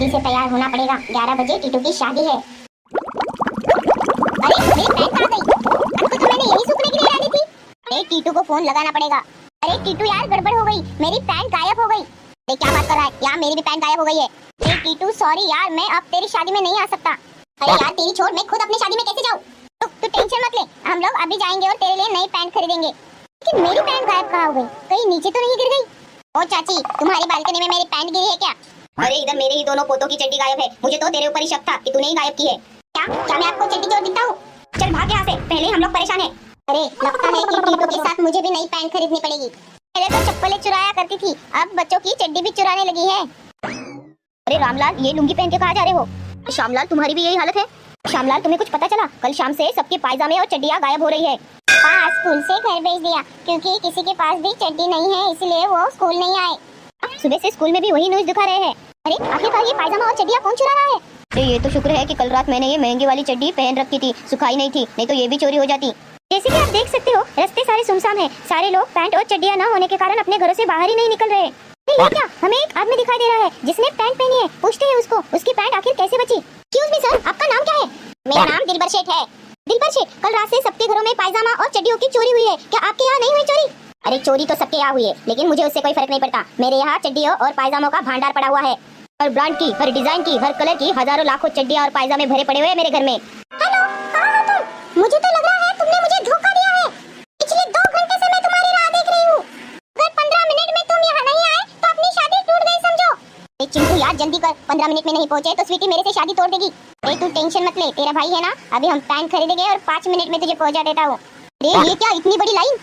जल्दी से तैयार होना पड़ेगा, 11 बजे टीटू की शादी है। अरे मेरी पैंट कहाँ गई? अब तो मैंने यही सूखने के लिए डाली थी। अरे टीटू को फोन लगाना पड़ेगा। अरे टीटू यार गड़बड़ हो गई, मेरी पैंट गायब हो गई। अरे क्या बात कर रहा है यार, मेरी भी पैंट गायब हो गई है। अरे टीटू सॉरी यार, मैं अब तेरी शादी में नहीं आ सकता। अरे यार तेरी छोड़, मैं खुद अपनी शादी में कैसे जाऊँ? तू टेंशन मत ले, हम लोग अभी जाएंगे और तेरे लिए नई पैंट खरीदेंगे। लेकिन मेरी पैंट गायब कहाँ हो गई? कहीं नीचे तो नहीं गिर गई? ओ चाची, तुम्हारी बालकनी में मेरी पैंट गिरी है क्या? अरे इधर मेरे ही दोनों पोतों की चड्डी गायब है। मुझे तो तेरे ऊपर ही शक था कि तूने ही गायब की है। क्या मैं आपको चड्डी चोर दिखता हूँ? चल भाग यहाँ से, पहले हम लोग परेशान हैं। अरे लगता है कि टीटू के साथ मुझे भी नई पैंट खरीदनी पड़ेगी। पहले तो चप्पलें चुराया करती थी, अब बच्चों की चड्डी भी चुराने लगी है। अरे रामलाल, ये लुंगी पहन के कहाँ जा रहे हो? श्यामलाल, तुम्हारी भी यही हालत है? श्यामलाल, तुम्हें कुछ पता चला? कल शाम से सबके पायजामे और चड्डियाँ गायब हो रही है। हाँ, स्कूल से घर भेज दिया क्योंकि किसी के पास भी चड्डी नहीं है, इसलिए वो स्कूल नहीं आए। सुबह से स्कूल में भी वही न्यूज़ दिखा रहे हैं। अरे आखिरकार ये पायजामा और चड्डियाँ कौन चुरा रहा है? ये तो शुक्र है कि कल रात मैंने ये महंगी वाली चड्डी पहन रखी थी, सुखाई नहीं थी, नहीं तो ये भी चोरी हो जाती। जैसे कि आप देख सकते हो, रास्ते सारे सुनसान हैं। सारे लोग पैंट और चड्डियाँ न होने के कारण अपने घरों से बाहर ही नहीं निकल रहे। ये क्या, हमें एक आदमी दिखाई दे रहा है जिसने पैंट पहनी है। पूछते हैं उसको, उसकी पैंट आखिर कैसे बची? एक्सक्यूज मी सर, आपका नाम क्या है? मेरा नाम दिलबर शेठ है। दिलबर शेठ, कल रात से सबके घरों में पायजामा और चड्डियों की चोरी हुई है, क्या आपके यहाँ नहीं हुई चोरी? अरे चोरी तो सबके यहाँ हुई है, लेकिन मुझे उससे कोई फर्क नहीं पड़ता। मेरे यहाँ चड्डियों और पायजामों का भंडार पड़ा हुआ है। हर ब्रांड की, हर डिजाइन की, हर कलर की हजारों लाखों चड्डियाँ और पायजामे भरे पड़े हुए हैं मेरे घर में। हेलो, कहाँ हो तुम? मुझे तो लग रहा है तुमने मुझे धोखा दिया है। पिछले 2 घंटे से मैं तुम्हारी राह देख रही हूँ। अगर 15 मिनट में तुम यहाँ नहीं आए तो अपनी शादी टूट गई समझो। चिंटू यार जल्दी कर, 15 मिनट में नहीं पहुँचे तो स्वीटी मेरे से शादी तोड़ देगी। अरे तू टेंशन मत ले, तेरा भाई है ना, अभी हम पैंट खरीदेंगे और 5 मिनट में तुझे पहुँचा देता हूँ। अरे ये क्या इतनी बड़ी लाइन?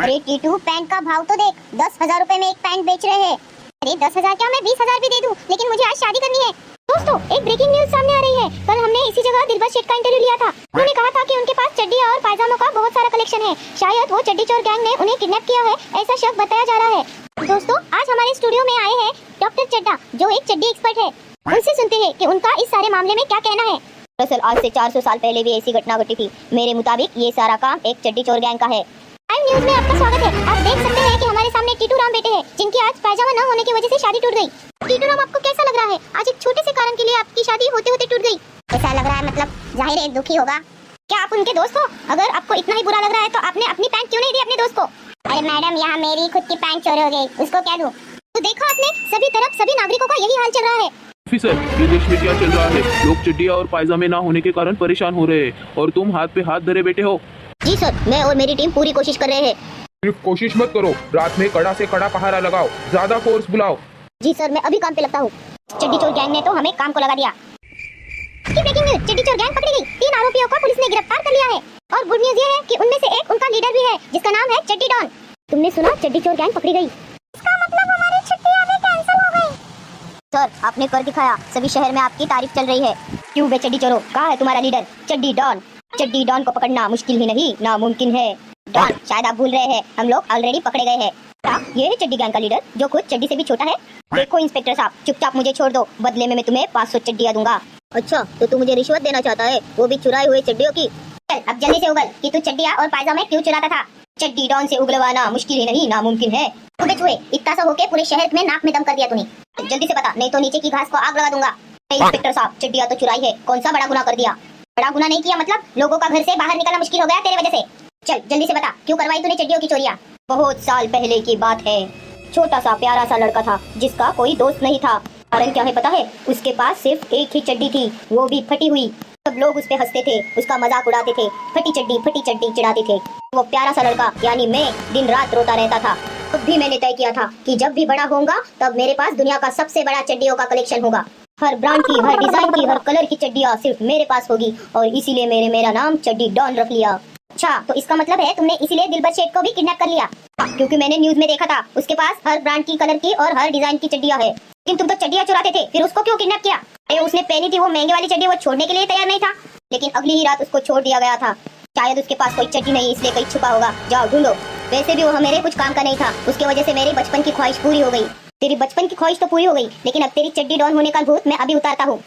अरे टीटू, पैंट का भाव तो देख, 10,000 रुपए में एक पैंट बेच रहे हैं। अरे 10,000 क्या, मैं 20,000 भी दे दूं, लेकिन मुझे आज शादी करनी है। दोस्तों, एक ब्रेकिंग न्यूज सामने आ रही है। कल हमने इसी जगह दिलबर शेठ का इंटरव्यू लिया था। उन्होंने कहा था कि उनके पास चड्डी और पायजामों का बहुत सारा कलेक्शन है। शायद वो चड्डी चोर गैंग ने उन्हें किडनैप किया है, ऐसा शक बताया जा रहा है। दोस्तों, आज हमारे स्टूडियो में आए हैं डॉक्टर चड्डा, जो एक चड्डी एक्सपर्ट है। उनसे सुनते हैं कि उनका इस सारे मामले में क्या कहना है। दरअसल आज से 400 साल पहले भी ऐसी घटना घटी थी। मेरे मुताबिक ये सारा काम एक चड्डी चोर गैंग का है। टाइम न्यूज़ में आपका स्वागत है। आप देख सकते हैं कि हमारे सामने टीटू राम बैठे हैं, जिनकी आज पायजामा न होने की वजह से शादी टूट गई। टीटू राम, आपको कैसा लग रहा है? आज एक छोटे से कारण के लिए आपकी शादी होते होते टूट गई। ऐसा लग रहा है, मतलब जाहिर है दुखी होगा। क्या आप उनके दोस्त हो? अगर आपको इतना ही बुरा लग रहा है तो आपने अपनी पैंट क्यों नहीं दी अपने दोस्त को? अरे मैडम, यहाँ मेरी खुद की पैंट चोरी हो गई, उसको क्या दूं? तो देखा आपने, सभी तरफ सभी नागरिकों का यही हाल चल रहा है। ऑफिसर, ये देश में क्या चल रहा है? लोग चड्डियाँ और पायजामे ना होने के कारण परेशान हो रहे हैं और तुम हाथ पे हाथ धरे बैठे हो। जी सर, मैं और मेरी टीम पूरी कोशिश कर रहे हैं। सिर्फ कोशिश मत करो, रात में कड़ा से कड़ा पहरा लगाओ, ज्यादा फोर्स बुलाओ। जी सर, मैं अभी काम पे लगता हूँ। चड्डी चोर गैंग ने तो हमें काम को लगा दिया। ब्रेकिंग न्यूज, चड्डी चोर गैंग पकड़ी गई। 3 आरोपियों को पुलिस ने गिरफ्तार कर लिया है। और गुड न्यूज ये है कि उनमें से एक उनका लीडर भी है, जिसका नाम है चड्डी डॉन। तुमने सुना, चड्डी चोर गैंग पकड़ी गई। इसका मतलब हमारी छुट्टी अभी कैंसिल हो गई। सर, आपने कर दिखाया, सभी शहर में आपकी तारीफ चल रही है। क्यों बे चड्डी चोरों, कहाँ है तुम्हारा लीडर चड्डी डॉन? चड्डी डॉन को पकड़ना मुश्किल ही नहीं, नामुमकिन है। डॉन, शायद आप भूल रहे हैं, हम लोग ऑलरेडी पकड़े गए हैं। क्या ये है चड्डी गैंग का लीडर, जो खुद चड्डी से भी छोटा है? देखो इंस्पेक्टर साहब, चुपचाप मुझे छोड़ दो, बदले में मैं तुम्हें 500 चड्डियाँ दूंगा। अच्छा, तो तू मुझे रिश्वत देना चाहता है, वो भी चुराई हुई चड्डियों की? चल अब जल्दी से उगल कि तू चड्डियाँ और पायजामे क्यों चुराता था। चड्डी डॉन से उगलवाना मुश्किल ही नहीं, नामुमकिन है। तुम्हें छुए, इतना सा होके पूरे शहर में नाक में दम कर दिया तूने। जल्दी से बता, नहीं तो नीचे की घास को आग लगा दूंगा। इंस्पेक्टर साहब, चड्डियाँ तो चुराई है, कौन सा बड़ा गुनाह कर दिया? बड़ा गुनाह नहीं किया, मतलब लोगों का घर से बाहर निकलना मुश्किल हो गया तेरे वजह से। चल जल्दी से बता, क्यों करवाई तूने चड्डियों की चोरियां? बहुत साल पहले की बात है। छोटा सा प्यारा सा लड़का था, जिसका कोई दोस्त नहीं था। कारण क्या है पता है? उसके पास सिर्फ एक ही चड्डी थी, वो भी फटी हुई। सब लोग उस पे हंसते थे, उसका मजाक उड़ाते थे, फटी चड्डी चिढ़ाते थे। वो प्यारा सा लड़का यानी मैं दिन रात रोता रहता था। तब भी मैंने तय किया था कि जब भी बड़ा होऊंगा तब मेरे पास दुनिया का सबसे बड़ा चड्डियों का कलेक्शन होगा। हर ब्रांड की, हर डिजाइन की, हर कलर की चड्डियाँ सिर्फ मेरे पास होगी, और इसीलिए मैंने मेरा नाम चड्डी डॉन रख लिया। अच्छा, तो इसका मतलब है तुमने इसीलिए दिलबर शेठ को भी किडनैप कर लिया? क्योंकि मैंने न्यूज में देखा था, उसके पास हर ब्रांड की, कलर की और हर डिजाइन की चड्डियाँ है। लेकिन तुम तो चड्डियाँ चुराते थे, फिर उसको क्यों किडनैप किया? अरे उसने पहनी थी वो महंगी वाली चड्डी, वो छोड़ने के लिए तैयार नहीं था, लेकिन अगली ही रात उसको छोड़ दिया गया था। शायद उसके पास कोई चड्डी नहीं, इसलिए कहीं छुपा होगा, जाओ ढूंढो। वैसे भी वो मेरे कुछ काम का नहीं था, उसके वजह से मेरी बचपन की ख्वाहिश पूरी हो गई। तेरी बचपन की ख्वाहिश तो पूरी हो गई, लेकिन अब तेरी चड्डी डॉन होने का भूत मैं अभी उतारता हूँ।